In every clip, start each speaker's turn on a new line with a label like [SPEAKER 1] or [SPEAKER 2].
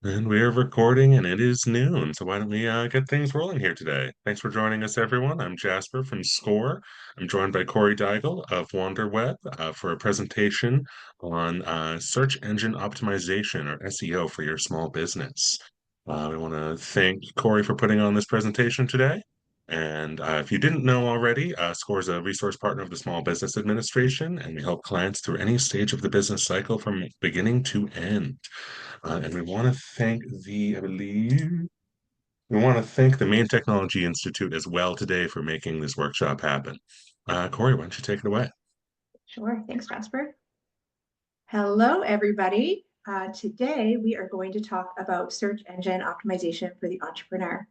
[SPEAKER 1] And we're recording, and it is noon. So why don't we get things rolling here today? Thanks for joining us, everyone. I'm Jasper from SCORE. I'm joined by Corey Deigel of WanderWeb for a presentation on search engine optimization, or SEO, for your small business. We want to thank Corey for putting on this presentation today. And if you didn't know already, SCORE is a resource partner of the Small Business Administration, and we help clients through any stage of the business cycle from beginning to end. And we want to thank I believe, we want to thank the Maine Technology Institute as well today for making this workshop happen. Corey, why don't you take it away?
[SPEAKER 2] Sure. Thanks, Jasper. Hello, everybody. Today, we are going to talk about search engine optimization for the entrepreneur.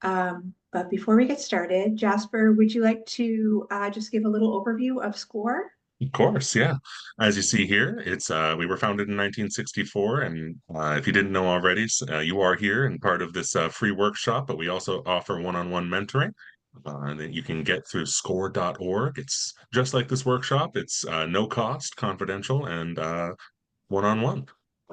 [SPEAKER 2] But before we get started, Jasper, would you like to just give a little overview of SCORE?
[SPEAKER 1] Of course, yeah. As you see here, it's we were founded in 1964, and if you didn't know already, you are here and part of this free workshop. But we also offer one-on-one mentoring that you can get through score.org. It's just like this workshop. It's no cost, confidential, and one-on-one.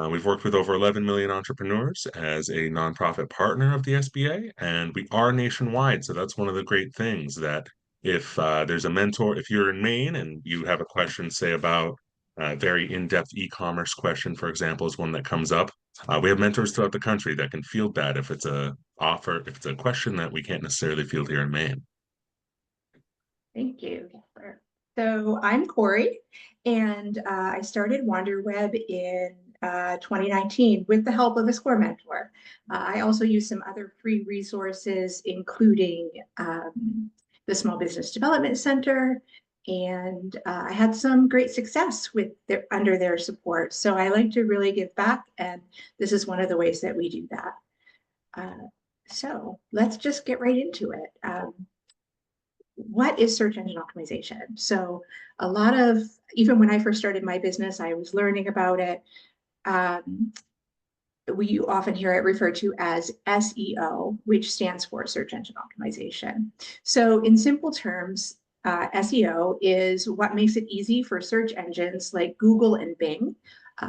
[SPEAKER 1] We've worked with over 11 million entrepreneurs as a nonprofit partner of the SBA, and we are nationwide. So that's one of the great things that if there's a mentor, if you're in Maine and you have a question, say about a very in-depth e-commerce question, for example, is one that comes up. We have mentors throughout the country that can field that if it's a question that we can't necessarily field here in Maine.
[SPEAKER 2] Thank you, Jasper. So I'm Corey, and I started WanderWeb in 2019 with the help of a SCORE mentor. I also use some other free resources, including the Small Business Development Center, and I had some great success under their support. So I like to really give back, and this is one of the ways that we do that. So let's just get right into it. What is search engine optimization? So even when I first started my business, I was learning about it. We often hear it referred to as SEO, which stands for search engine optimization. So in simple terms, SEO is what makes it easy for search engines like Google and Bing,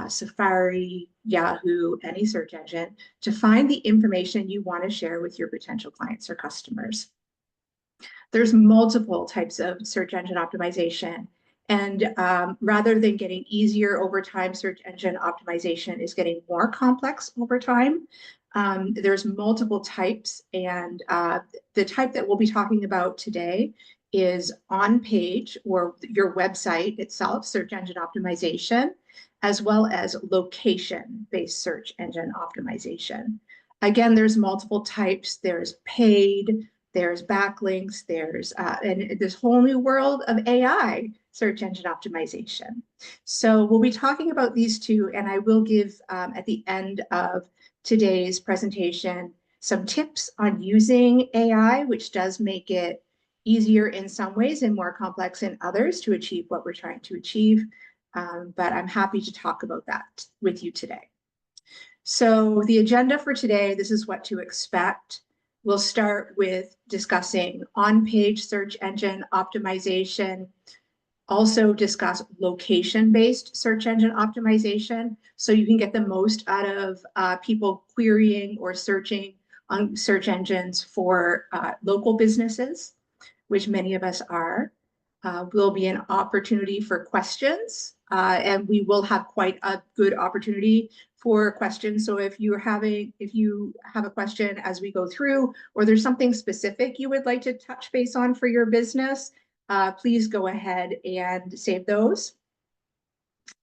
[SPEAKER 2] Safari, Yahoo, any search engine, to find the information you want to share with your potential clients or customers. There's multiple types of search engine optimization. And rather than getting easier over time, search engine optimization is getting more complex over time. There's multiple types, and the type that we'll be talking about today is on-page or your website itself, search engine optimization, as well as location-based search engine optimization. Again, there's multiple types. There's paid, there's backlinks, and this whole new world of AI search engine optimization. So we'll be talking about these two, and I will give at the end of today's presentation some tips on using AI, which does make it easier in some ways and more complex in others to achieve what we're trying to achieve. But I'm happy to talk about that with you today. So the agenda for today, this is what to expect. We'll start with discussing on-page search engine optimization, also discuss location-based search engine optimization, so you can get the most out of people querying or searching on search engines for local businesses, which many of us are. Will be an opportunity for questions, and we will have quite a good opportunity for questions. So if you have a question as we go through, or there's something specific you would like to touch base on for your business, please go ahead and save those.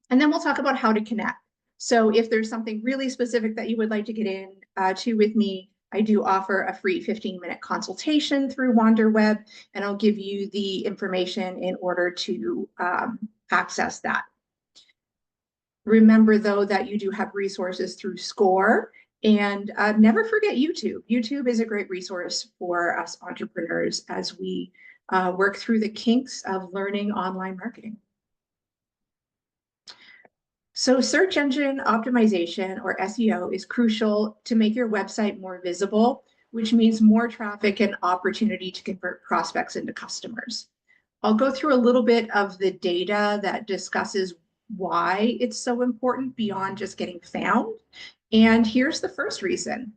[SPEAKER 2] And then we'll talk about how to connect. So if there's something really specific that you would like to get in to with me, I do offer a free 15-minute consultation through WanderWeb, and I'll give you the information in order to access that. Remember, though, that you do have resources through SCORE, and never forget YouTube. YouTube is a great resource for us entrepreneurs as we work through the kinks of learning online marketing. So search engine optimization, or SEO, is crucial to make your website more visible, which means more traffic and opportunity to convert prospects into customers. I'll go through a little bit of the data that discusses why it's so important beyond just getting found. And here's the first reason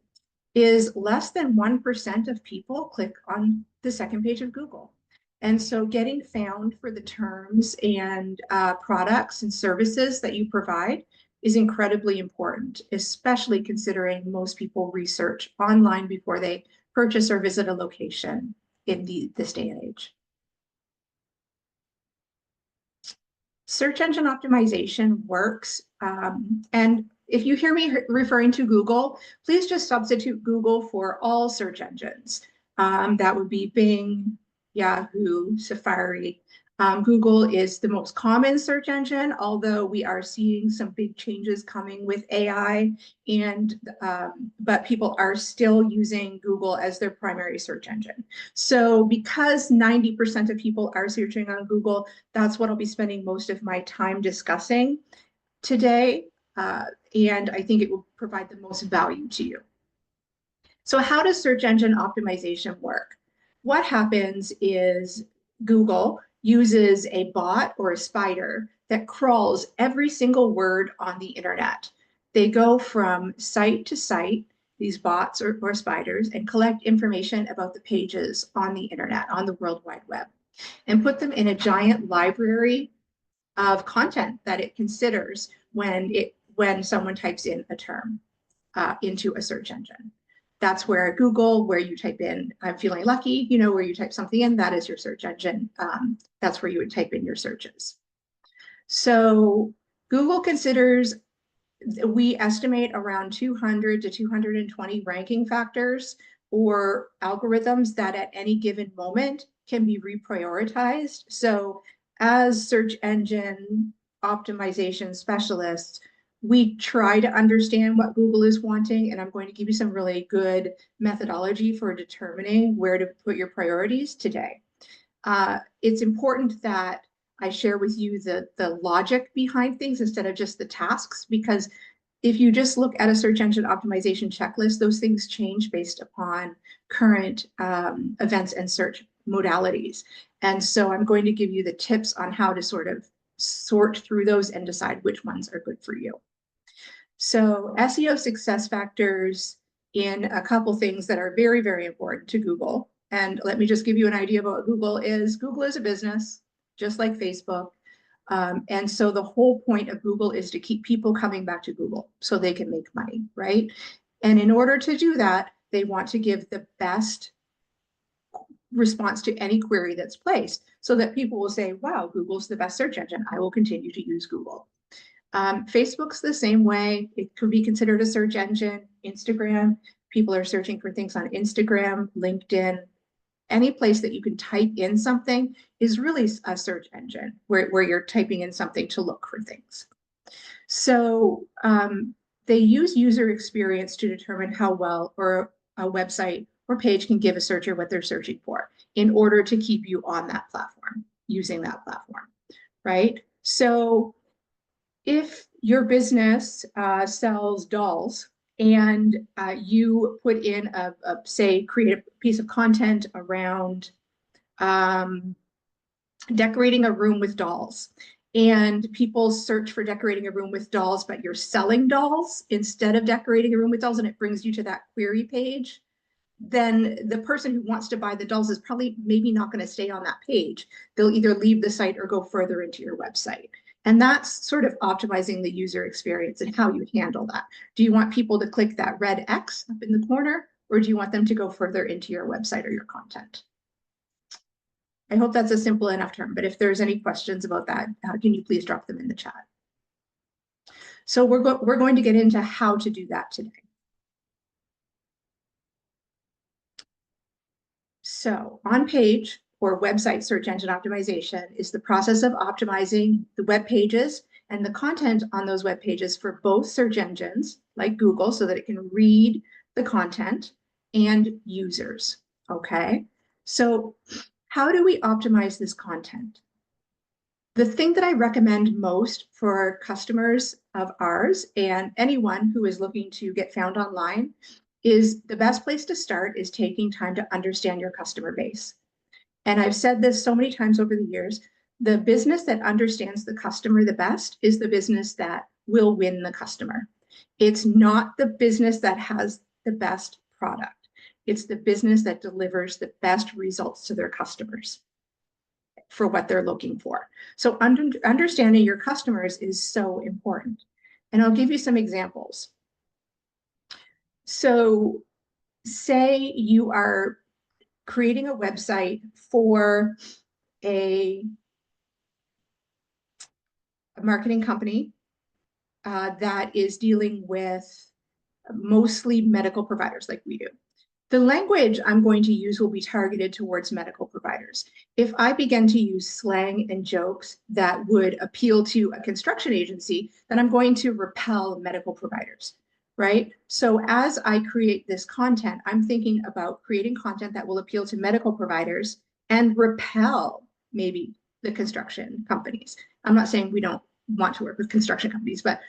[SPEAKER 2] is less than 1% of people click on the second page of Google. And so getting found for the terms and products and services that you provide is incredibly important, especially considering most people research online before they purchase or visit a location in this day and age. Search engine optimization works. And if you hear me referring to Google, please just substitute Google for all search engines. That would be Bing, Yahoo, Safari. Google is the most common search engine, although we are seeing some big changes coming with AI, and but people are still using Google as their primary search engine. So because 90% of people are searching on Google, that's what I'll be spending most of my time discussing today. And I think it will provide the most value to you. So how does search engine optimization work? What happens is Google uses a bot or a spider that crawls every single word on the internet. They go from site to site, these bots or spiders, and collect information about the pages on the internet, on the World Wide Web, and put them in a giant library of content that it considers when someone types in a term into a search engine. That's where Google, where you type in, I'm feeling lucky, where you type something in, that is your search engine. That's where you would type in your searches. So Google considers, we estimate around 200 to 220 ranking factors or algorithms that at any given moment can be reprioritized. So as search engine optimization specialists, we try to understand what Google is wanting, and I'm going to give you some really good methodology for determining where to put your priorities today. It's important that I share with you the logic behind things instead of just the tasks, because if you just look at a search engine optimization checklist, those things change based upon current events and search modalities. And so I'm going to give you the tips on how to sort of sort through those and decide which ones are good for you. So SEO success factors in a couple things that are very, very important to Google. And let me just give you an idea about what Google is. Google is a business, just like Facebook. And so the whole point of Google is to keep people coming back to Google so they can make money, right? And in order to do that, they want to give the best response to any query that's placed so that people will say, wow, Google's the best search engine. I will continue to use Google. Facebook's the same way. It could be considered a search engine. Instagram, people are searching for things on Instagram, LinkedIn. Any place that you can type in something is really a search engine where you're typing in something to look for things. So they use user experience to determine how well or a website or page can give a searcher what they're searching for in order to keep you on that platform, using that platform, right? So if your business sells dolls and you put in say, create a piece of content around decorating a room with dolls, and people search for decorating a room with dolls, but you're selling dolls instead of decorating a room with dolls, and it brings you to that query page, then the person who wants to buy the dolls is probably maybe not going to stay on that page. They'll either leave the site or go further into your website. And that's sort of optimizing the user experience and how you handle that. Do you want people to click that red X up in the corner, or do you want them to go further into your website or your content? I hope that's a simple enough term, but if there's any questions about that, can you please drop them in the chat? So we're going to get into how to do that today. So on page or website search engine optimization is the process of optimizing the web pages and the content on those web pages for both search engines like Google so that it can read the content and users, okay? So how do we optimize this content? The thing that I recommend most for customers of ours and anyone who is looking to get found online is the best place to start is taking time to understand your customer base. And I've said this so many times over the years, The business that understands the customer the best is the business that will win the customer. It's not the business that has the best product. It's the business that delivers the best results to their customers for what they're looking for. So understanding your customers is so important. And I'll give you some examples. So say you are creating a website for a marketing company that is dealing with mostly medical providers like we do. The language I'm going to use will be targeted towards medical providers. If I begin to use slang and jokes that would appeal to a construction agency, then I'm going to repel medical providers, right? So as I create this content, I'm thinking about creating content that will appeal to medical providers and repel maybe the construction companies. I'm not saying we don't want to work with construction companies, but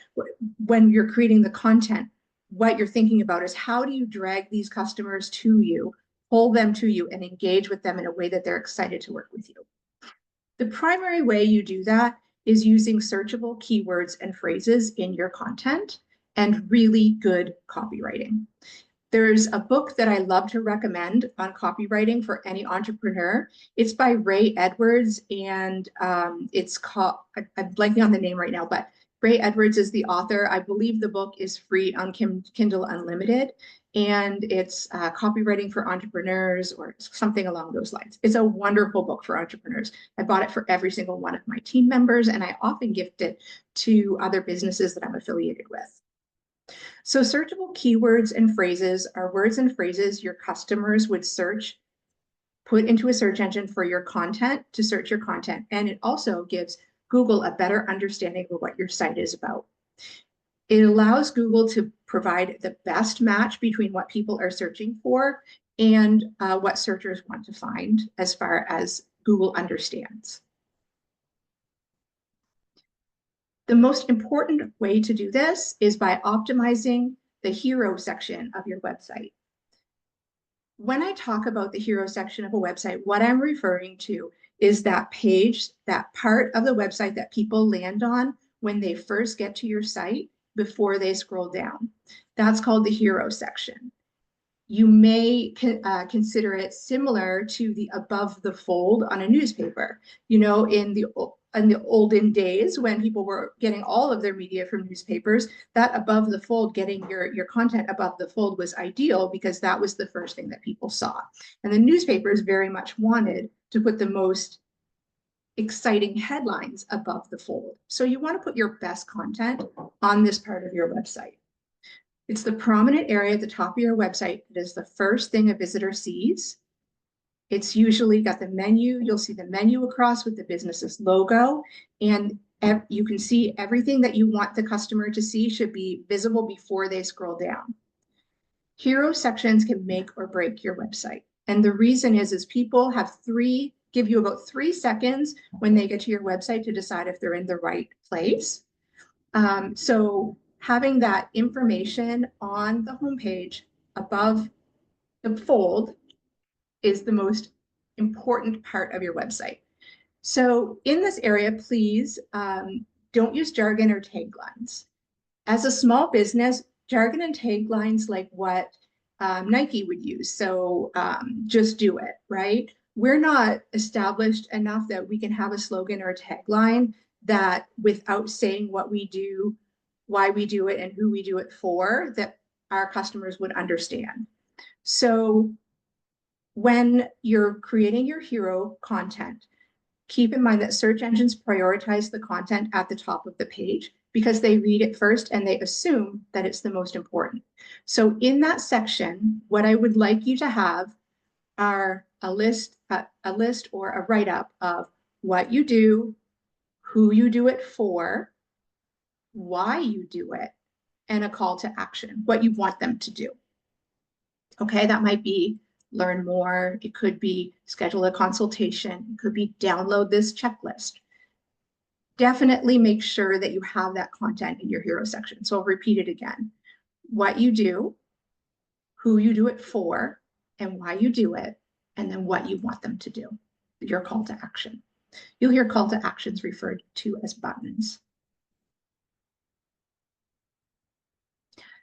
[SPEAKER 2] when you're creating the content, what you're thinking about is how do you drag these customers to you, pull them to you, and engage with them in a way that they're excited to work with you. The primary way you do that is using searchable keywords and phrases in your content and really good copywriting. There's a book that I love to recommend on copywriting for any entrepreneur. It's by Ray Edwards, and it's called, I'm blanking on the name right now, but Ray Edwards is the author. I believe the book is free on Kindle Unlimited, and it's copywriting for entrepreneurs or something along those lines. It's a wonderful book for entrepreneurs. I bought it for every single one of my team members, and I often gift it to other businesses that I'm affiliated with. So searchable keywords and phrases are words and phrases your customers would search, put into a search engine for your content to search your content. And it also gives Google a better understanding of what your site is about. It allows Google to provide the best match between what people are searching for and what searchers want to find as far as Google understands. The most important way to do this is by optimizing the hero section of your website. When I talk about the hero section of a website, what I'm referring to is that page, that part of the website that people land on when they first get to your site before they scroll down. That's called the hero section. You may consider it similar to the above the fold on a newspaper. You know, in the olden days when people were getting all of their media from newspapers, that above the fold, getting your content above the fold was ideal because that was the first thing that people saw. And the newspapers very much wanted to put the most exciting headlines above the fold. So you want to put your best content on this part of your website. It's the prominent area at the top of your website that is the first thing a visitor sees. It's usually got the menu. You'll see the menu across with the business's logo, and you can see everything that you want the customer to see should be visible before they scroll down. Hero sections can make or break your website. And the reason is people give you about 3 seconds when they get to your website to decide if they're in the right place. So having that information on the homepage above the fold is the most important part of your website. So in this area, please don't use jargon or taglines. As a small business, jargon and taglines like what Nike would use. So just do it, right? We're not established enough that we can have a slogan or a tagline that without saying what we do, why we do it, and who we do it for, that our customers would understand. So when you're creating your hero content, keep in mind that search engines prioritize the content at the top of the page because they read it first and they assume that it's the most important. So in that section, what I would like you to have are a list or a write-up of what you do, who you do it for, why you do it, and a call to action, what you want them to do. Okay, that might be learn more. It could be schedule a consultation. It could be download this checklist. Definitely make sure that you have that content in your hero section. So I'll repeat it again. What you do, who you do it for, and why you do it, and then what you want them to do, your call to action. You'll hear call to actions referred to as buttons.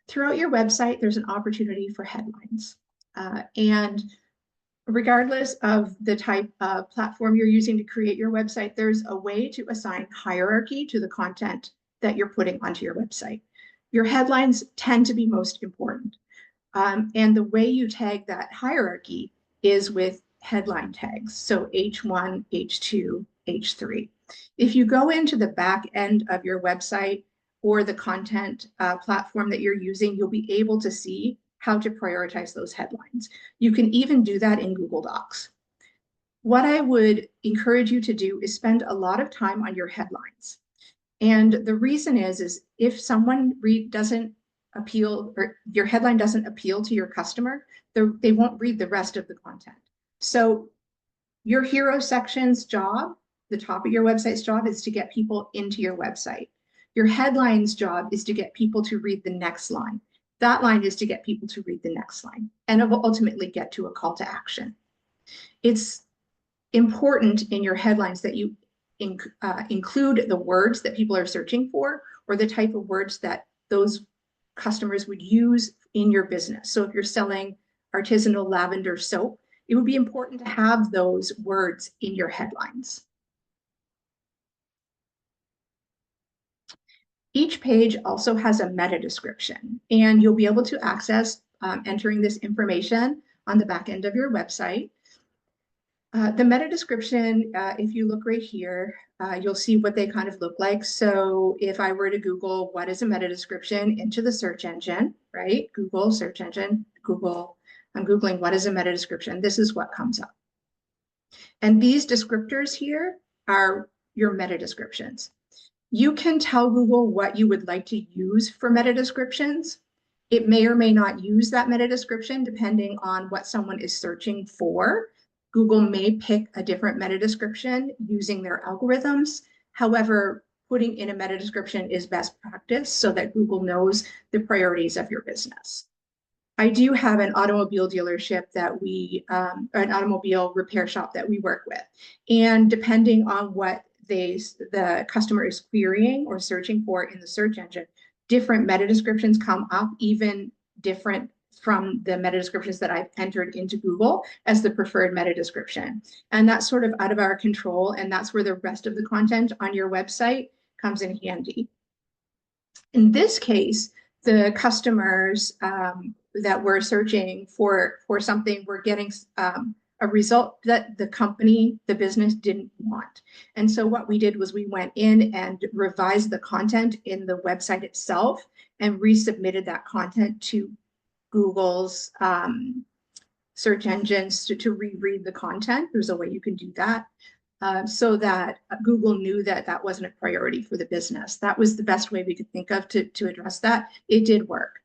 [SPEAKER 2] Throughout your website, there's an opportunity for headlines. And regardless of the type of platform you're using to create your website, there's a way to assign hierarchy to the content that you're putting onto your website. Your headlines tend to be most important. And the way you tag that hierarchy is with headline tags. So H1, H2, H3. If you go into the back end of your website or the content platform that you're using, you'll be able to see how to prioritize those headlines. You can even do that in Google Docs. What I would encourage you to do is spend a lot of time on your headlines. And the reason is if someone doesn't appeal, or your headline doesn't appeal to your customer, they won't read the rest of the content. So your hero section's job, the top of your website's job, is to get people into your website. Your headline's job is to get people to read the next line. That line is to get people to read the next line, and it will ultimately get to a call to action. It's important in your headlines that you include the words that people are searching for, or the type of words that those customers would use in your business. So if you're selling artisanal lavender soap, it would be important to have those words in your headlines. Each page also has a meta description, and you'll be able to access entering this information on the back end of your website. The meta description, if you look right here, you'll see what they kind of look like. So if I were to Google what is a meta description into the search engine, right? Google search engine, Google, I'm Googling what is a meta description. This is what comes up. And these descriptors here are your meta descriptions. You can tell Google what you would like to use for meta descriptions. It may or may not use that meta description depending on what someone is searching for. Google may pick a different meta description using their algorithms. However, putting in a meta description is best practice so that Google knows the priorities of your business. I do have an automobile dealership that an automobile repair shop that we work with. And depending on what the customer is querying or searching for in the search engine, different meta descriptions come up, even different from the meta descriptions that I've entered into Google as the preferred meta description. And that's sort of out of our control. And that's where the rest of the content on your website comes in handy. In this case, the customers that were searching for something were getting a result that the business didn't want. And so what we did was we went in and revised the content in the website itself and resubmitted that content to Google's search engines to reread the content. There's a way you can do that so that Google knew that that wasn't a priority for the business. That was the best way we could think of to address that. It did work.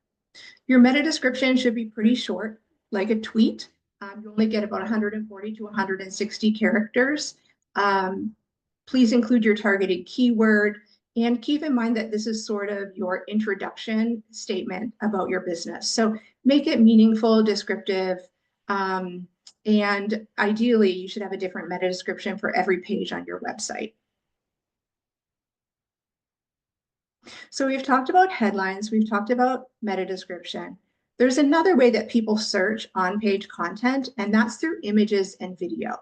[SPEAKER 2] Your meta description should be pretty short, like a tweet. You only get about 140 to 160 characters. Please include your targeted keyword, and keep in mind that this is sort of your introduction statement about your business. So make it meaningful, descriptive, and ideally you should have a different meta description for every page on your website. So we've talked about headlines, we've talked about meta description. There's another way that people search on-page content, and that's through images and video.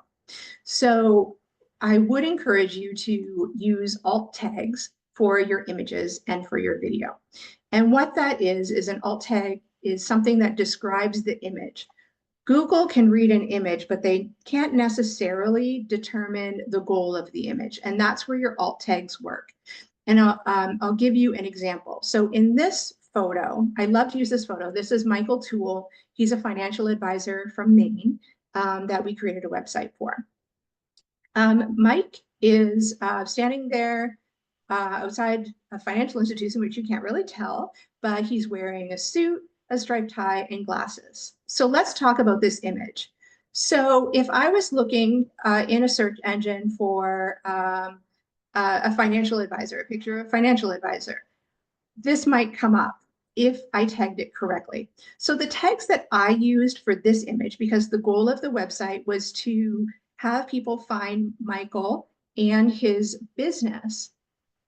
[SPEAKER 2] So I would encourage you to use alt tags for your images and for your video. And what that is an alt tag is something that describes the image. Google can read an image, but they can't necessarily determine the goal of the image. And that's where your alt tags work. And I'll give you an example. So in this photo, I love to use this photo. This is Michael Toole. He's a financial advisor from Maine that we created a website for. Mike is standing there outside a financial institution, which you can't really tell, but he's wearing a suit, a striped tie, and glasses. So let's talk about this image. So if I was looking in a search engine for a financial advisor, a picture of a financial advisor, this might come up if I tagged it correctly. So the tags that I used for this image, because the goal of the website was to have people find Michael and his business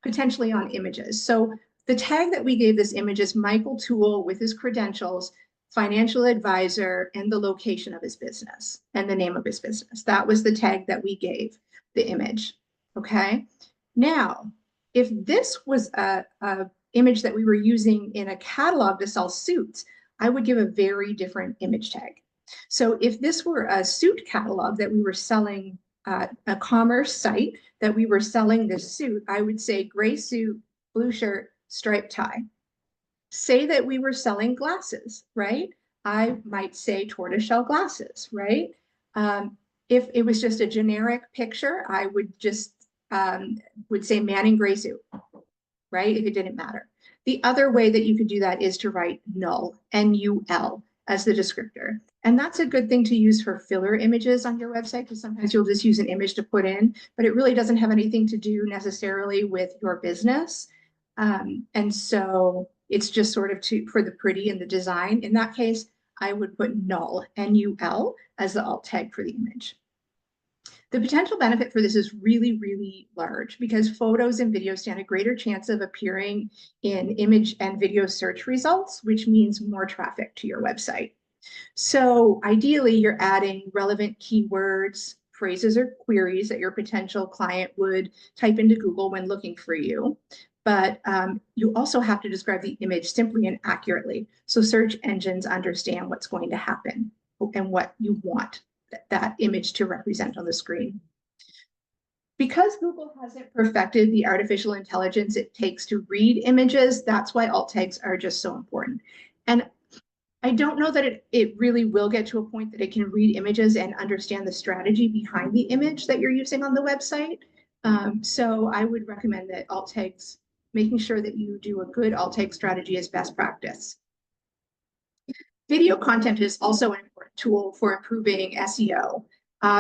[SPEAKER 2] potentially on images. So the tag that we gave this image is Michael Toole with his credentials, financial advisor, and the location of his business and the name of his business. That was the tag that we gave the image. Okay. Now, if this was a image that we were using in a catalog to sell suits, I would give a very different image tag. So if this were a suit catalog that we were selling, a commerce site that we were selling this suit, I would say gray suit, blue shirt, striped tie. Say that we were selling glasses, right? I might say tortoiseshell glasses, right? If it was just a generic picture, I would just would say man in gray suit, right? If it didn't matter. The other way that you could do that is to write null, N-U-L, as the descriptor. And that's a good thing to use for filler images on your website, because sometimes you'll just use an image to put in, but it really doesn't have anything to do necessarily with your business. And so it's just sort of for the pretty and the design. In that case, I would put null, N-U-L, as the alt tag for the image. The potential benefit for this is really, really large because photos and videos stand a greater chance of appearing in image and video search results, which means more traffic to your website. So ideally, you're adding relevant keywords, phrases, or queries that your potential client would type into Google when looking for you. But you also have to describe the image simply and accurately so search engines understand what's going to happen and what you want that image to represent on the screen. Because Google hasn't perfected the artificial intelligence it takes to read images, that's why alt tags are just so important. And I don't know that it really will get to a point that it can read images and understand the strategy behind the image that you're using on the website. So I would recommend that alt tags, making sure that you do a good alt tag strategy is best practice. Video content is also an important tool for improving SEO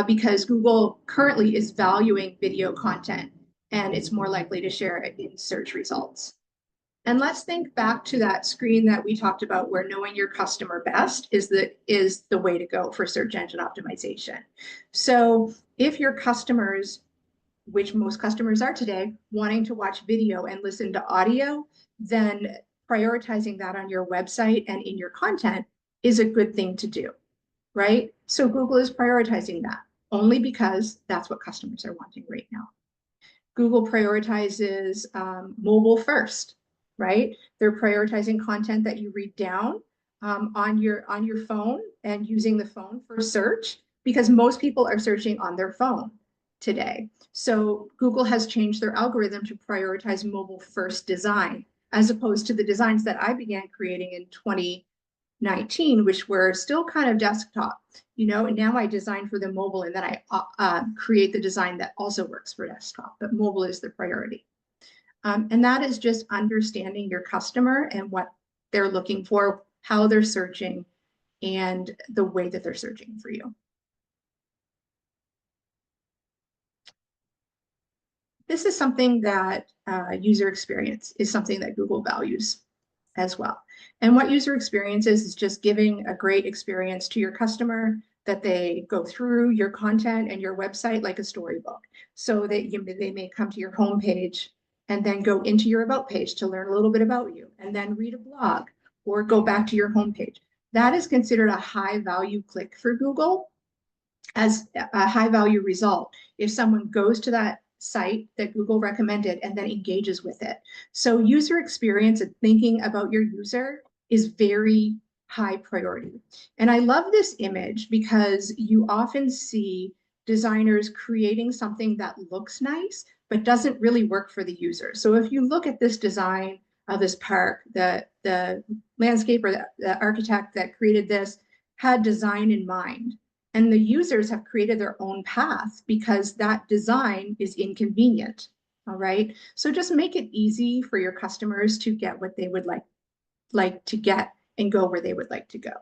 [SPEAKER 2] because Google currently is valuing video content and it's more likely to share it in search results. And let's think back to that screen that we talked about where knowing your customer best is the way to go for search engine optimization. So if your customers, which most customers are today, wanting to watch video and listen to audio, then prioritizing that on your website and in your content is a good thing to do, right? So Google is prioritizing that only because that's what customers are wanting right now. Google prioritizes mobile first, right? They're prioritizing content that you read down on your phone and using the phone for search because most people are searching on their phone today. So Google has changed their algorithm to prioritize mobile first design as opposed to the designs that I began creating in 2019, which were still kind of desktop, and now I design for the mobile and then I create the design that also works for desktop, but mobile is the priority. And that is just understanding your customer and what they're looking for, how they're searching, and the way that they're searching for you. This is something that user experience is something that Google values as well. And what user experience is just giving a great experience to your customer, that they go through your content and your website like a storybook, so that they may come to your homepage and then go into your about page to learn a little bit about you and then read a blog or go back to your homepage. That is considered a high value click for Google as a high value result if someone goes to that site that Google recommended and then engages with it. So user experience and thinking about your user is very high priority. And I love this image because you often see designers creating something that looks nice, but doesn't really work for the user. So if you look at this design of this park, the landscaper, the architect that created this had design in mind. And the users have created their own path because that design is inconvenient. All right. So just make it easy for your customers to get what they would like to get and go where they would like to go.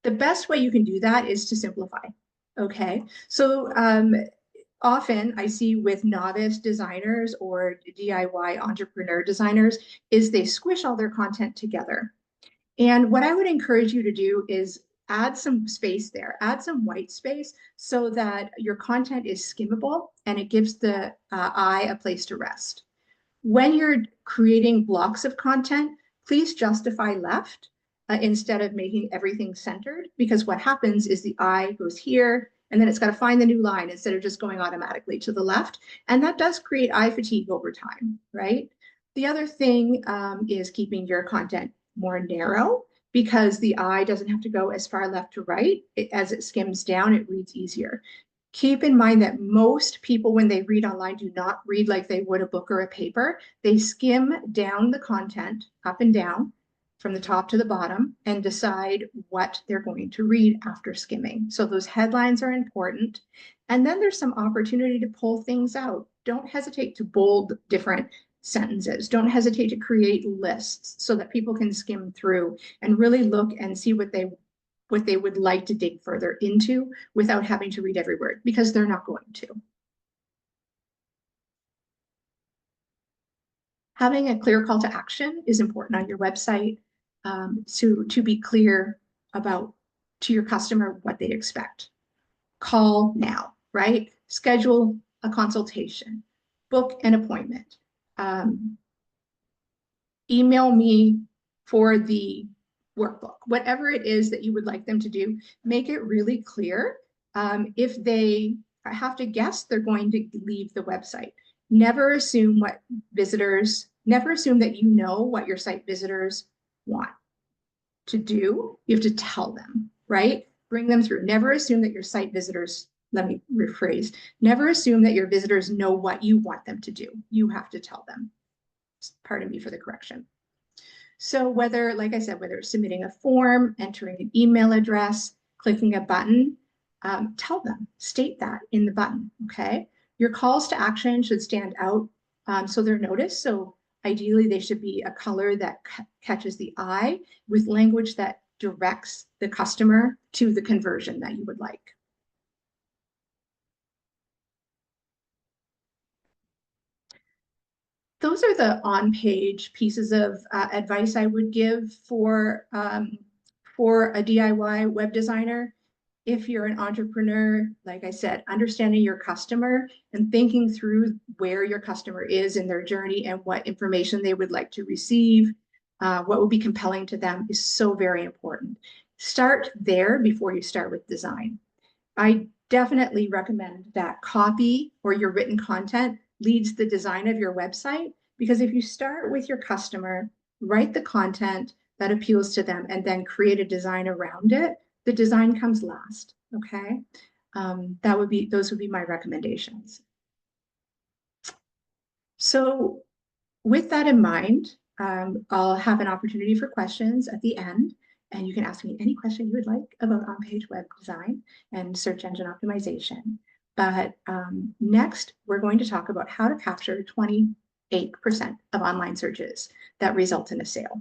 [SPEAKER 2] The best way you can do that is to simplify. Okay. So often I see with novice designers or DIY entrepreneur designers is they squish all their content together. And what I would encourage you to do is add some space there, add some white space so that your content is skimmable and it gives the eye a place to rest. When you're creating blocks of content, please justify left instead of making everything centered, because what happens is the eye goes here and then it's got to find the new line instead of just going automatically to the left. And that does create eye fatigue over time, right? The other thing is keeping your content more narrow, because the eye doesn't have to go as far left to right. As it skims down, it reads easier. Keep in mind that most people, when they read online, do not read like they would a book or a paper. They skim down the content up and down from the top to the bottom and decide what they're going to read after skimming. So those headlines are important. And then there's some opportunity to pull things out. Don't hesitate to bold different sentences. Don't hesitate to create lists so that people can skim through and really look and see what they would like to dig further into without having to read every word, because they're not going to. Having a clear call to action is important on your website, to be clear about to your customer what they expect. Call now, right? Schedule a consultation, book an appointment, email me for the workbook, whatever it is that you would like them to do, make it really clear. If they have to guess, they're going to leave the website. Never assume that you know what your site visitors want to do. You have to tell them, right? Bring them through. Never assume that your site visitors, let me rephrase, never assume that your visitors know what you want them to do. You have to tell them. Pardon me for the correction. So whether, like I said, whether it's submitting a form, entering an email address, clicking a button, tell them, state that in the button, okay? Your calls to action should stand out so they're noticed. So ideally they should be a color that catches the eye with language that directs the customer to the conversion that you would like. Those are the on-page pieces of advice I would give for a DIY web designer. If you're an entrepreneur, like I said, understanding your customer and thinking through where your customer is in their journey and what information they would like to receive, what would be compelling to them is so very important. Start there before you start with design. I definitely recommend that copy or your written content leads the design of your website, because if you start with your customer, write the content that appeals to them, and then create a design around it, the design comes last, okay? Those would be my recommendations. So with that in mind, I'll have an opportunity for questions at the end, and you can ask me any question you would like about on-page web design and search engine optimization. But next, we're going to talk about how to capture 28% of online searches that result in a sale.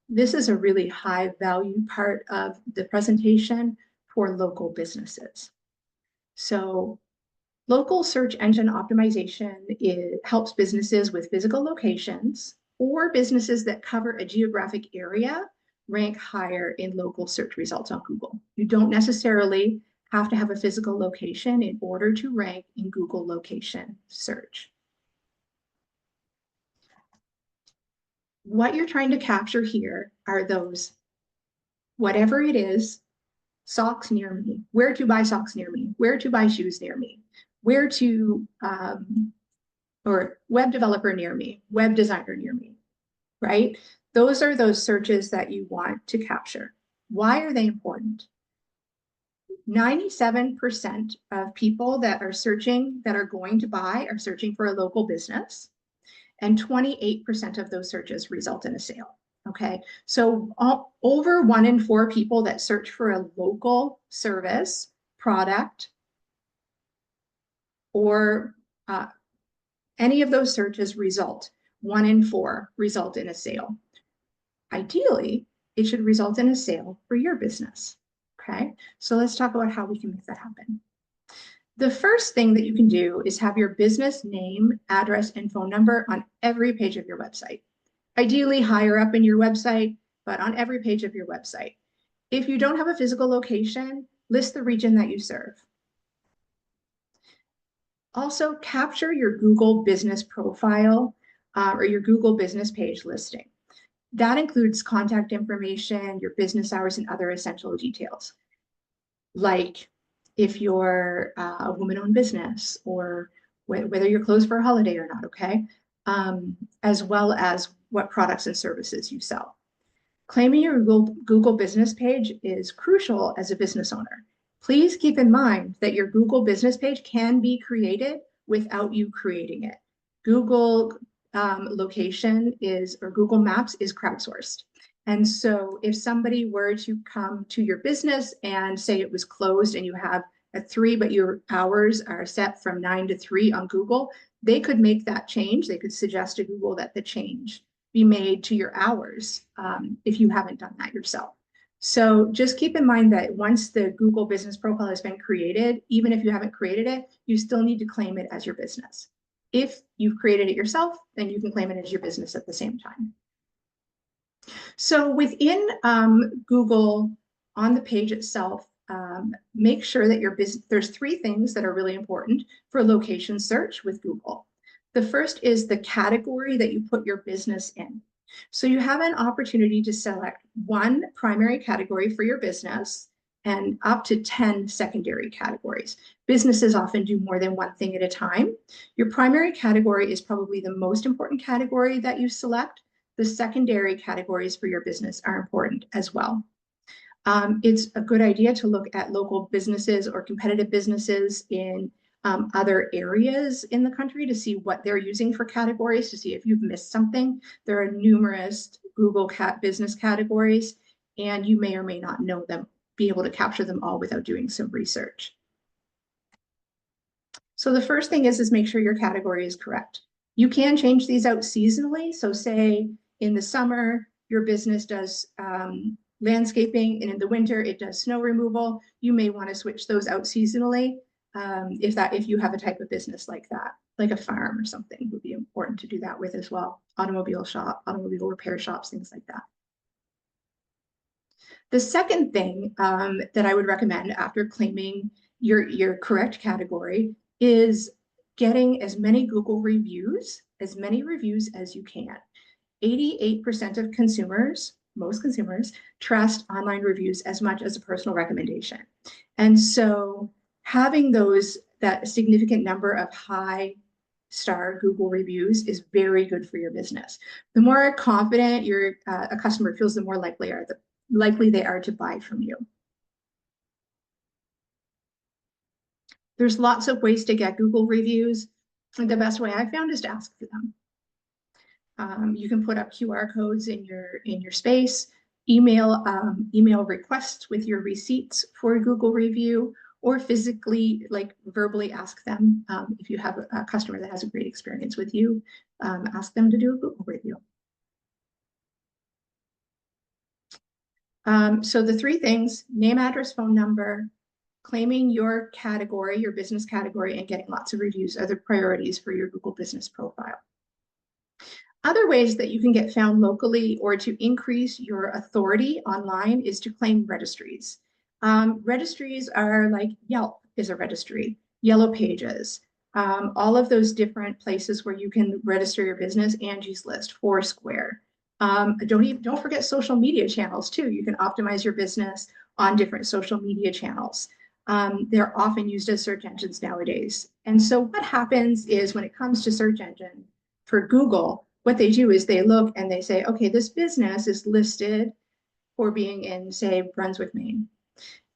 [SPEAKER 2] This is a really high value part of the presentation for local businesses. So local search engine optimization helps businesses with physical locations or businesses that cover a geographic area rank higher in local search results on Google. You don't necessarily have to have a physical location in order to rank in Google location search. What you're trying to capture here are those, whatever it is, socks near me, where to buy socks near me, where to buy shoes near me, where to, or web developer near me, web designer near me, right? Those are those searches that you want to capture. Why are they important? 97% of people that are searching, that are going to buy, are searching for a local business, and 28% of those searches result in a sale. Okay, so over 1 in 4 people that search for a local service, product, or any of those searches result, 1 in 4 result in a sale. Ideally, it should result in a sale for your business. Okay, so let's talk about how we can make that happen. The first thing that you can do is have your business name, address, and phone number on every page of your website. Ideally higher up in your website, but on every page of your website. If you don't have a physical location, list the region that you serve. Also, capture your Google business profile or your Google business page listing. That includes contact information, your business hours, and other essential details, like if you're a woman-owned business or whether you're closed for a holiday or not, okay? As well as what products and services you sell. Claiming your Google business page is crucial as a business owner. Please keep in mind that your Google business page can be created without you creating it. Google location is, or Google Maps is crowdsourced. And so if somebody were to come to your business and say it was closed and you have a 3, but your hours are set from 9 to 3 on Google, they could make that change. They could suggest to Google that the change be made to your hours if you haven't done that yourself. So just keep in mind that once the Google business profile has been created, even if you haven't created it, you still need to claim it as your business. If you've created it yourself, then you can claim it as your business at the same time. So within Google, on the page itself, make sure that your business, there's 3 things that are really important for location search with Google. The first is the category that you put your business in. So you have an opportunity to select 1 primary category for your business and up to 10 secondary categories. Businesses often do more than 1 thing at a time. Your primary category is probably the most important category that you select. The secondary categories for your business are important as well. It's a good idea to look at local businesses or competitive businesses in other areas in the country to see what they're using for categories, to see if you've missed something. There are numerous Google business categories, and you may or may not know them, be able to capture them all without doing some research. So the first thing is make sure your category is correct. You can change these out seasonally. So say in the summer, your business does landscaping, and in the winter, it does snow removal. You may want to switch those out seasonally if you have a type of business like that, like a farm or something, would be important to do that with as well. Automobile shop, automobile repair shops, things like that. The second thing that I would recommend after claiming your correct category is getting as many Google reviews, as many reviews as you can. 88% of consumers, most consumers, trust online reviews as much as a personal recommendation. And so having that significant number of high star Google reviews is very good for your business. The more confident a customer feels, the more likely they are to buy from you. There's lots of ways to get Google reviews. The best way I found is to ask for them. You can put up QR codes in your space, email requests with your receipts for a Google review, or physically, like verbally ask them. If you have a customer that has a great experience with you, ask them to do a Google review. So the 3 things: name, address, phone number, claiming your category, your business category, and getting lots of reviews are the priorities for your Google business profile. Other ways that you can get found locally or to increase your authority online is to claim registries. Registries are like Yelp is a registry, Yellow Pages, all of those different places where you can register your business, Angie's List, Foursquare. Don't forget social media channels too. You can optimize your business on different social media channels. They're often used as search engines nowadays. And so what happens is when it comes to search engine for Google, what they do is they look and they say, okay, this business is listed for being in, say, Brunswick, Maine.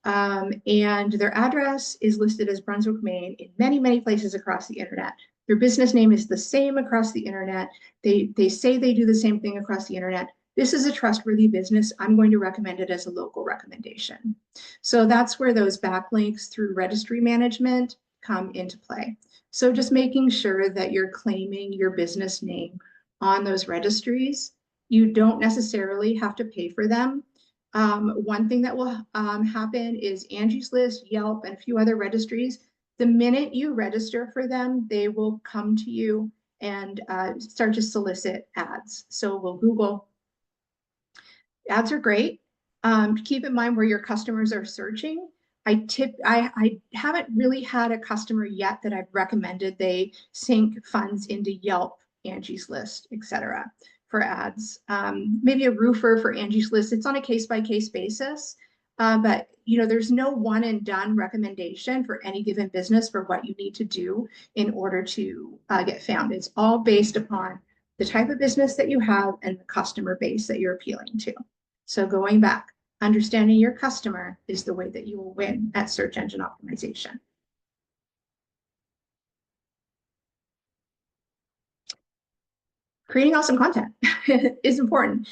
[SPEAKER 2] And their address is listed as Brunswick, Maine in many, many places across the internet. Their business name is the same across the internet. They say they do the same thing across the internet. This is a trustworthy business. I'm going to recommend it as a local recommendation. So that's where those backlinks through registry management come into play. So just making sure that you're claiming your business name on those registries. You don't necessarily have to pay for them. One thing that will happen is Angie's List, Yelp, and a few other registries. The minute you register for them, they will come to you and start to solicit ads. So will Google. Ads are great. Keep in mind where your customers are searching. I haven't really had a customer yet that I've recommended they sink funds into Yelp, Angie's List, etc. for ads. Maybe a roofer for Angie's List. It's on a case-by-case basis. But there's no one and done recommendation for any given business for what you need to do in order to get found. It's all based upon the type of business that you have and the customer base that you're appealing to. So going back, understanding your customer is the way that you will win at search engine optimization. Creating awesome content is important.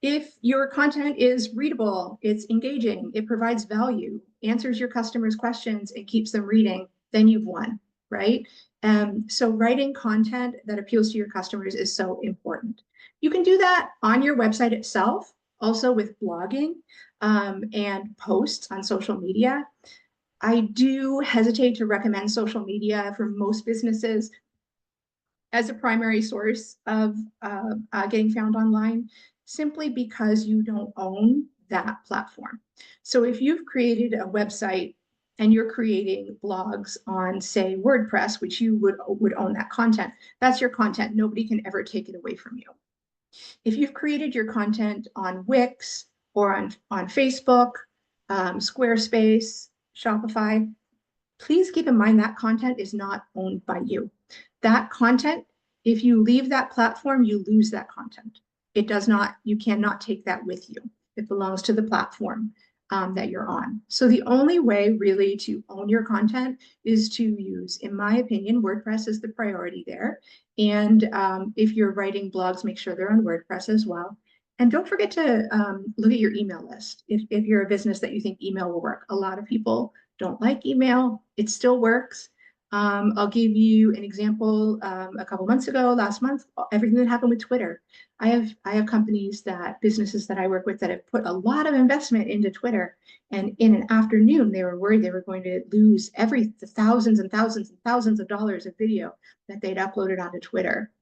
[SPEAKER 2] If your content is readable, it's engaging, it provides value, answers your customers' questions, and keeps them reading, then you've won, right? So writing content that appeals to your customers is so important. You can do that on your website itself, also with blogging and posts on social media. I do hesitate to recommend social media for most businesses as a primary source of getting found online, simply because you don't own that platform. So if you've created a website and you're creating blogs on, say, WordPress, which you would own that content, that's your content. Nobody can ever take it away from you. If you've created your content on Wix or on Facebook, Squarespace, Shopify, please keep in mind that content is not owned by you. That content, if you leave that platform, you lose that content. It does not, you cannot take that with you. It belongs to the platform that you're on. So the only way really to own your content is to use, in my opinion, WordPress is the priority there. And if you're writing blogs, make sure they're on WordPress as well. And don't forget to look at your email list. If you're a business that you think email will work. A lot of people don't like email. It still works. I'll give you an example. A couple months ago, last month, everything that happened with Twitter. I have companies businesses that I work with that have put a lot of investment into Twitter. And in an afternoon, they were worried they were going to lose the thousands and thousands and thousands of dollars of video that they'd uploaded onto Twitter.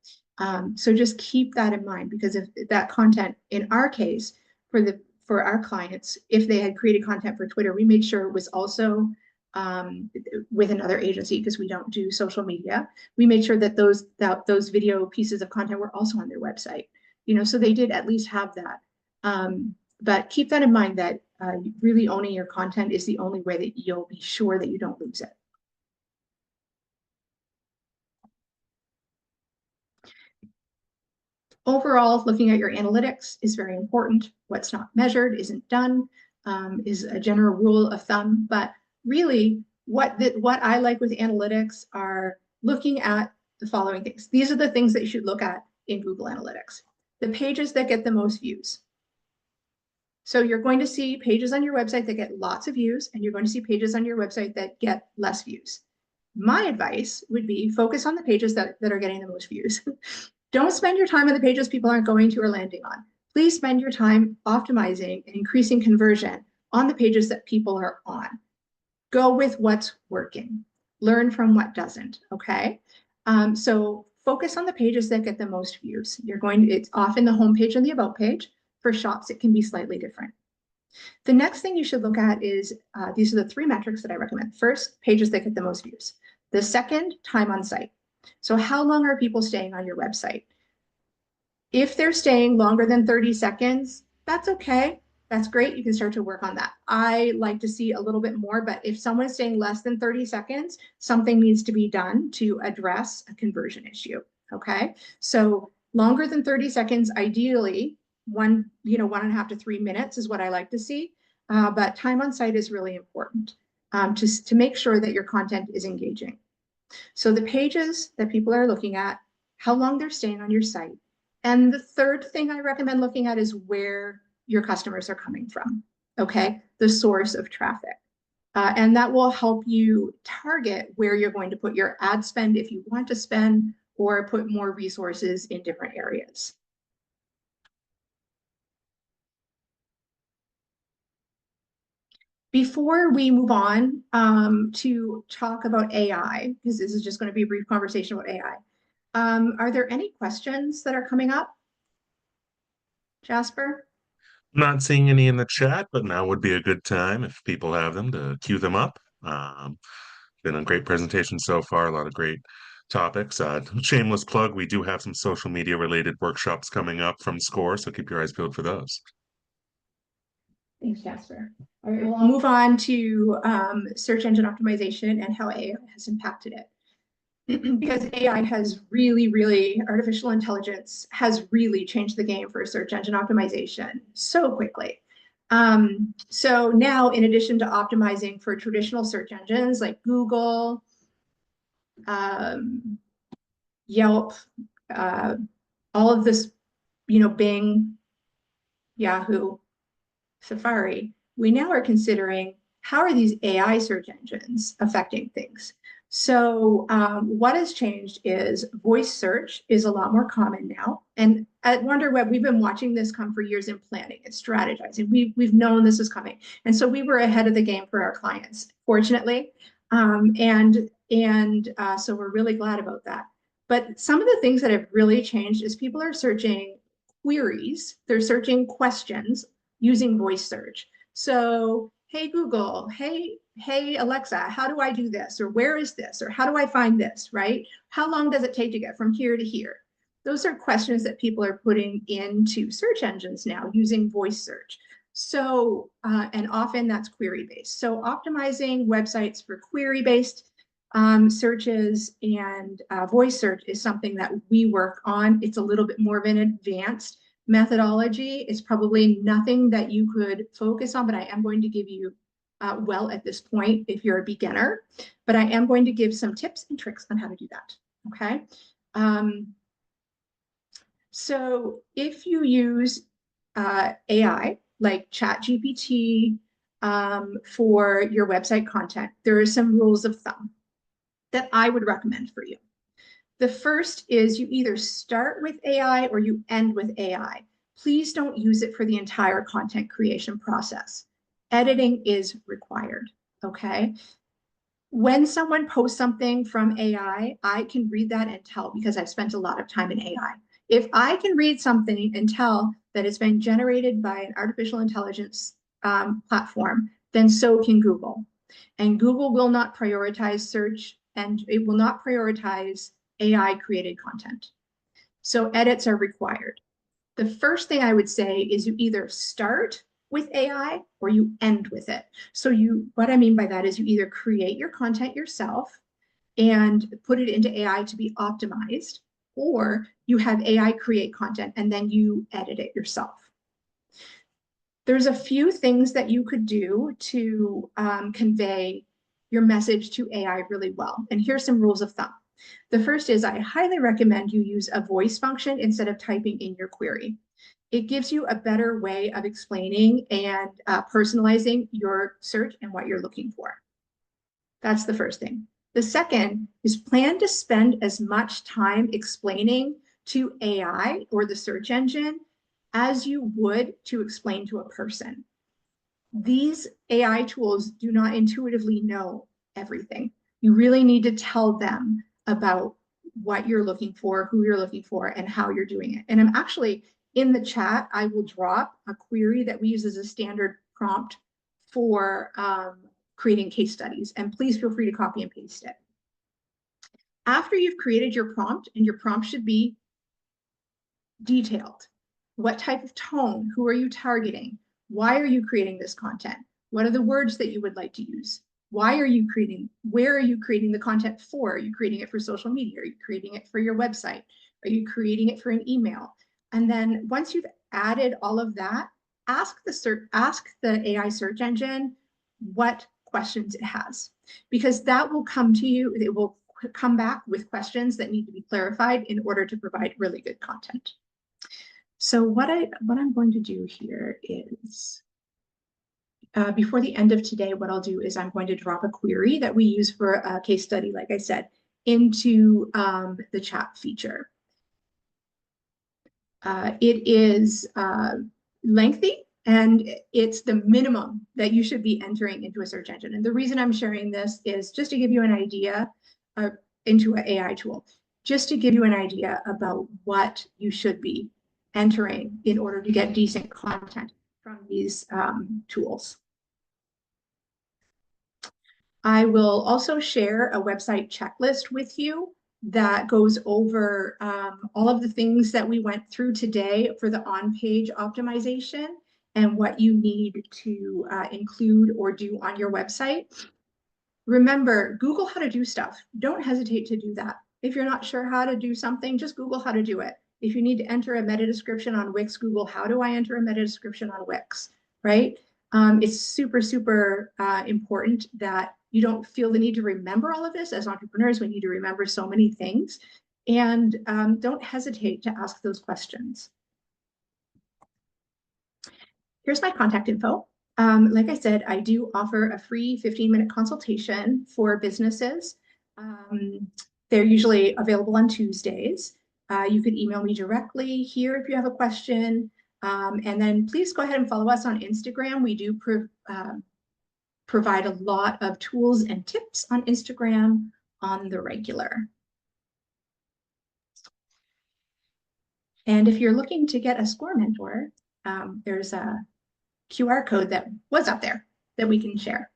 [SPEAKER 2] So just keep that in mind, because if that content, in our case, for our clients, if they had created content for Twitter, we made sure it was also with another agency, because we don't do social media. We made sure that those video pieces of content were also on their website. So they did at least have that. But keep that in mind, that really owning your content is the only way that you'll be sure that you don't lose it. Overall, looking at your analytics is very important. What's not measured isn't done, is a general rule of thumb. But really, what I like with analytics are looking at the following things. These are the things that you should look at in Google Analytics. The pages that get the most views. So you're going to see pages on your website that get lots of views, and you're going to see pages on your website that get less views. My advice would be focus on the pages that are getting the most views. Don't spend your time on the pages people aren't going to or landing on. Please spend your time optimizing and increasing conversion on the pages that people are on. Go with what's working. Learn from what doesn't, okay? So focus on the pages that get the most views. It's often the homepage and the about page. For shops, it can be slightly different. The next thing you should look at is, these are the 3 metrics that I recommend. First, pages that get the most views. The second, time on site. So how long are people staying on your website? If they're staying longer than 30 seconds, that's okay. That's great. You can start to work on that. I like to see a little bit more, but if someone's staying less than 30 seconds, something needs to be done to address a conversion issue. Okay. So longer than 30 seconds, ideally, 1.5 to 3 minutes is what I like to see. But time on site is really important to make sure that your content is engaging. So the pages that people are looking at, how long they're staying on your site. And the third thing I recommend looking at is where your customers are coming from, okay? The source of traffic. And that will help you target where you're going to put your ad spend if you want to spend, or put more resources in different areas. Before we move on to talk about AI, because this is just going to be a brief conversation about AI, are there any questions that are coming up, Jasper?
[SPEAKER 1] I'm not seeing any in the chat, but now would be a good time if people have them to queue them up. Been a great presentation so far, a lot of great topics. Shameless plug, we do have some social media related workshops coming up from SCORE, so keep your eyes peeled for those.
[SPEAKER 2] Thanks, Jasper. All right, well, I'll move on to search engine optimization and how AI has impacted it. Because AI has really, artificial intelligence has really changed the game for search engine optimization so quickly. So now, in addition to optimizing for traditional search engines like Google, Yelp, all of this, Bing, Yahoo, Safari, we now are considering how are these AI search engines affecting things. So what has changed is voice search is a lot more common now. And at WonderWeb, we've been watching this come for years in planning and strategizing. We've known this is coming. And so we were ahead of the game for our clients, fortunately. So we're really glad about that. But some of the things that have really changed is people are searching queries, they're searching questions using voice search. So, hey Google, hey Alexa, how do I do this? Or where is this? Or how do I find this, right? How long does it take to get from here to here? Those are questions that people are putting into search engines now using voice search. So, and often that's query-based. So optimizing websites for query-based searches and voice search is something that we work on. It's a little bit more of an advanced methodology. It's probably nothing that you could focus on, but I am going to give you well at this point if you're a beginner, but I am going to give some tips and tricks on how to do that. Okay. So if you use AI like ChatGPT for your website content, there are some rules of thumb that I would recommend for you. The first is you either start with AI or you end with AI. Please don't use it for the entire content creation process. Editing is required, okay? When someone posts something from AI, I can read that and tell because I've spent a lot of time in AI. If I can read something and tell that it's been generated by an artificial intelligence platform, then so can Google. And Google will not prioritize search and it will not prioritize AI created content. So edits are required. The first thing I would say is you either start with AI or you end with it. So what I mean by that is you either create your content yourself and put it into AI to be optimized, or you have AI create content and then you edit it yourself. There's a few things that you could do to convey your message to AI really well. And here's some rules of thumb. The first is I highly recommend you use a voice function instead of typing in your query. It gives you a better way of explaining and personalizing your search and what you're looking for. That's the first thing. The second is plan to spend as much time explaining to AI or the search engine as you would to explain to a person. These AI tools do not intuitively know everything. You really need to tell them about what you're looking for, who you're looking for, and how you're doing it. And I'm actually in the chat, I will drop a query that we use as a standard prompt for creating case studies. And please feel free to copy and paste it. After you've created your prompt, and your prompt should be detailed. What type of tone? Who are you targeting? Why are you creating this content? What are the words that you would like to use? Why are you creating? Where are you creating the content for? Are you creating it for social media? Are you creating it for your website? Are you creating it for an email? And then once you've added all of that, ask the AI search engine what questions it has, because that will come to you. It will come back with questions that need to be clarified in order to provide really good content. So what I'm going to do here is, before the end of today, what I'll do is I'm going to drop a query that we use for a case study, like I said, into the chat feature. It is lengthy, and it's the minimum that you should be entering into a search engine. And the reason I'm sharing this is just to give you an idea into an AI tool, just to give you an idea about what you should be entering in order to get decent content from these tools. I will also share a website checklist with you that goes over all of the things that we went through today for the on-page optimization and what you need to include or do on your website. Remember, Google how to do stuff. Don't hesitate to do that. If you're not sure how to do something, just Google how to do it. If you need to enter a meta description on Wix, Google, how do I enter a meta description on Wix, right? It's super, super important that you don't feel the need to remember all of this. As entrepreneurs, we need to remember so many things. And don't hesitate to ask those questions. Here's my contact info. Like I said, I do offer a free 15-minute consultation for businesses. They're usually available on Tuesdays. You could email me directly here if you have a question. And then please go ahead and follow us on Instagram. We do provide a lot of tools and tips on Instagram on the regular. And if you're looking to get a SCORE mentor, there's a QR code that was up there that we can share.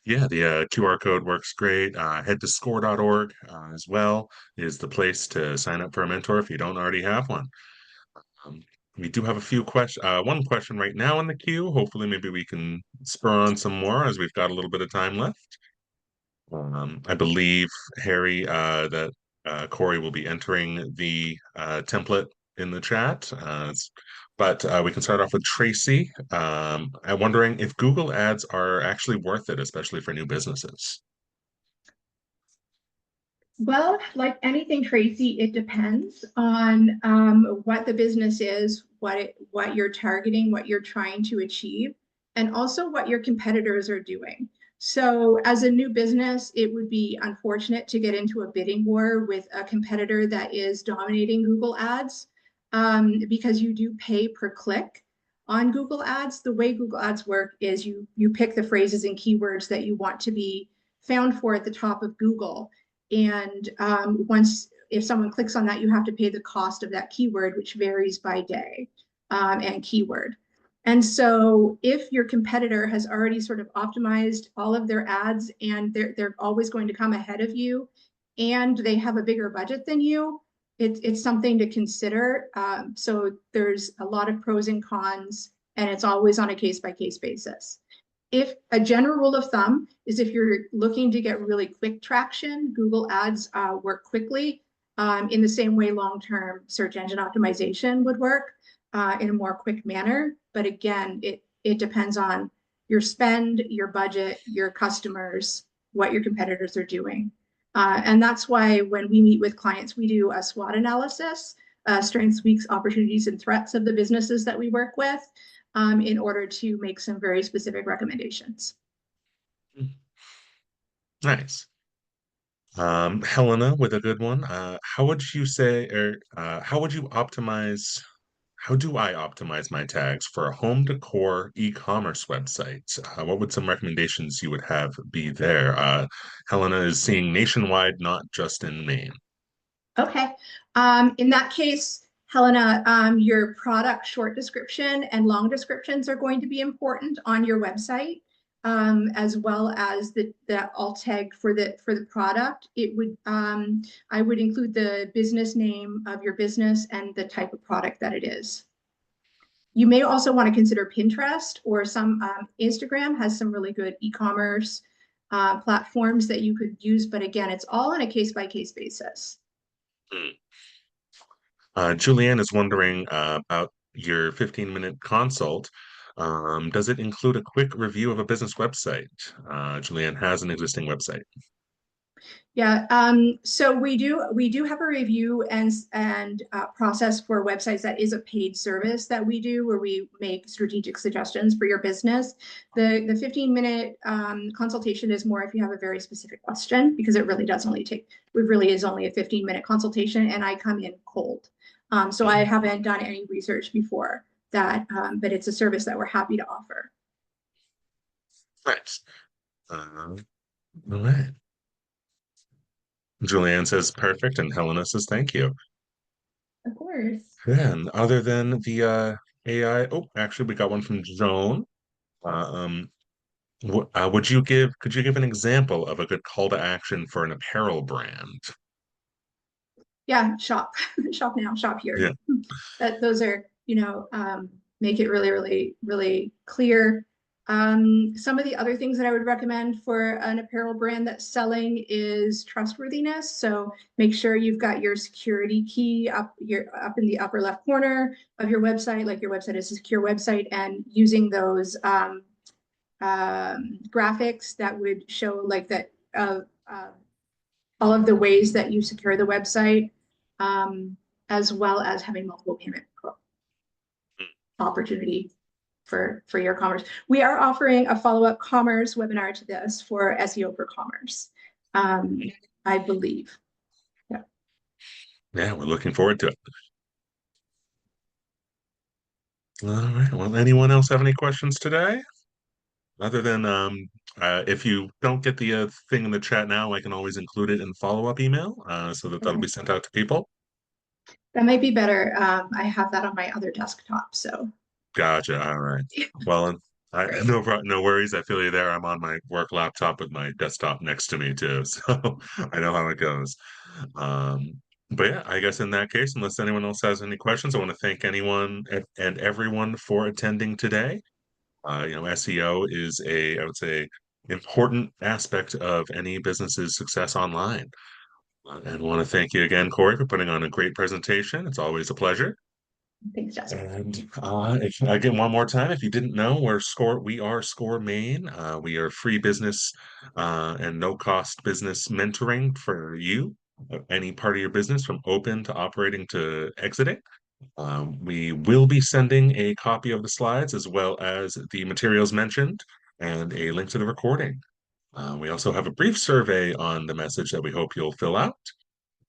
[SPEAKER 1] Yeah, the QR code works great. Head to score.org as well is the place to sign up for a mentor if you don't already have one. Um, we do have a few questions, one question right now in the queue. Hopefully, maybe we can spur on some more as we've got a little bit of time left. I believe, Harry, that Corey will be entering the template in the chat. But we can start off with Tracy. I'm wondering if Google Ads are actually worth it, especially for new businesses.
[SPEAKER 2] Well, like anything, Tracy, it depends on what the business is, what you're targeting, what you're trying to achieve, and also what your competitors are doing. So as a new business, it would be unfortunate to get into a bidding war with a competitor that is dominating Google Ads because you do pay per click on Google Ads. The way Google Ads work is you pick the phrases and keywords that you want to be found for at the top of Google. And if someone clicks on that, you have to pay the cost of that keyword, which varies by day and keyword. And so if your competitor has already sort of optimized all of their ads and they're always going to come ahead of you and they have a bigger budget than you, it's something to consider. So there's a lot of pros and cons, and it's always on a case-by-case basis. If a general rule of thumb is if you're looking to get really quick traction, Google Ads work quickly in the same way long-term search engine optimization would work in a more quick manner. But again, it depends on your spend, your budget, your customers, what your competitors are doing. And that's why when we meet with clients, we do a SWOT analysis, strengths, weaks, opportunities, and threats of the businesses that we work with. In order to make some very specific recommendations.
[SPEAKER 1] Nice. Helena with a good one. How would you say, or how would you optimize, how do I optimize my tags for a home decor e-commerce website? What would some recommendations you would have be there? Helena is seeing nationwide, not just in Maine.
[SPEAKER 2] Okay. In that case, Helena, your product short description and long descriptions are going to be important on your website, as well as the alt tag for the product. It would I would include the business name of your business and the type of product that it is. You may also want to consider Pinterest or some Instagram has some really good e-commerce platforms that you could use. But again, it's all on a case-by-case basis.
[SPEAKER 1] Julianne is wondering about your 15-minute consult. Does it include a quick review of a business website? Julianne has an existing website.
[SPEAKER 2] Yeah, so we do have a review and process for websites that is a paid service that we do where we make strategic suggestions for your business. The 15-minute consultation is more if you have a very specific question, because it really does only take, it really is only a 15-minute consultation, and I come in cold. So I haven't done any research before that, but it's a service that we're happy to offer.
[SPEAKER 1] Nice. All right. Julianne says perfect, and Helena says thank you.
[SPEAKER 2] Of course.
[SPEAKER 1] Yeah, and other than the AI. Oh, actually, we got one from Joan. Um, could you give an example of a good call to action for an apparel brand?
[SPEAKER 2] Yeah, shop, shop now, shop here.
[SPEAKER 1] Yeah.
[SPEAKER 2] That those are, make it really, really, really clear. Some of the other things that I would recommend for an apparel brand that's selling is trustworthiness. So make sure you've got your security key up in the upper left corner of your website, like your website is a secure website, and using those graphics that would show like that all of the ways that you secure the website, um, as well as having multiple payment opportunity for your commerce. We are offering a follow-up commerce webinar to this for SEO for commerce, I believe. Yeah.
[SPEAKER 1] Yeah, we're looking forward to it. All right. Well, anyone else have any questions today? Other than if you don't get the thing in the chat now, I can always include it in follow-up email so that that'll
[SPEAKER 2] Okay.
[SPEAKER 1] be sent out to people.
[SPEAKER 2] That might be better. I have that on my other desktop, so
[SPEAKER 1] Gotcha. All right. Well,
[SPEAKER 2] great.
[SPEAKER 1] no worries. I feel you there. I'm on my work laptop with my desktop next to me too, so I know how it goes. Um, but yeah, I guess in that case, unless anyone else has any questions, I want to thank anyone and everyone for attending today. SEO is I would say, important aspect of any business's success online. And want to thank you again, Corey, for putting on a great presentation. It's always a pleasure.
[SPEAKER 2] Thanks, Jasper.
[SPEAKER 1] And if again one more time, if you didn't know, we are Score Main. We are free business and no cost business mentoring for you, any part of your business from open to operating to exiting. We will be sending a copy of the slides as well as the materials mentioned and a link to the recording. We also have a brief survey on the message that we hope you'll fill out.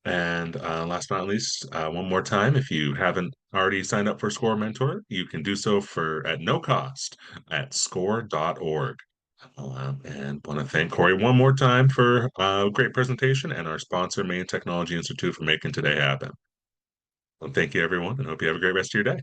[SPEAKER 1] And last but not least, one more time, if you haven't already signed up for Score Mentor, you can do so for at no cost at score.org. And want to thank Corey one more time for a great presentation and our sponsor, Maine Technology Institute, for making today happen. Well, thank you, everyone, and hope you have a great rest of your day.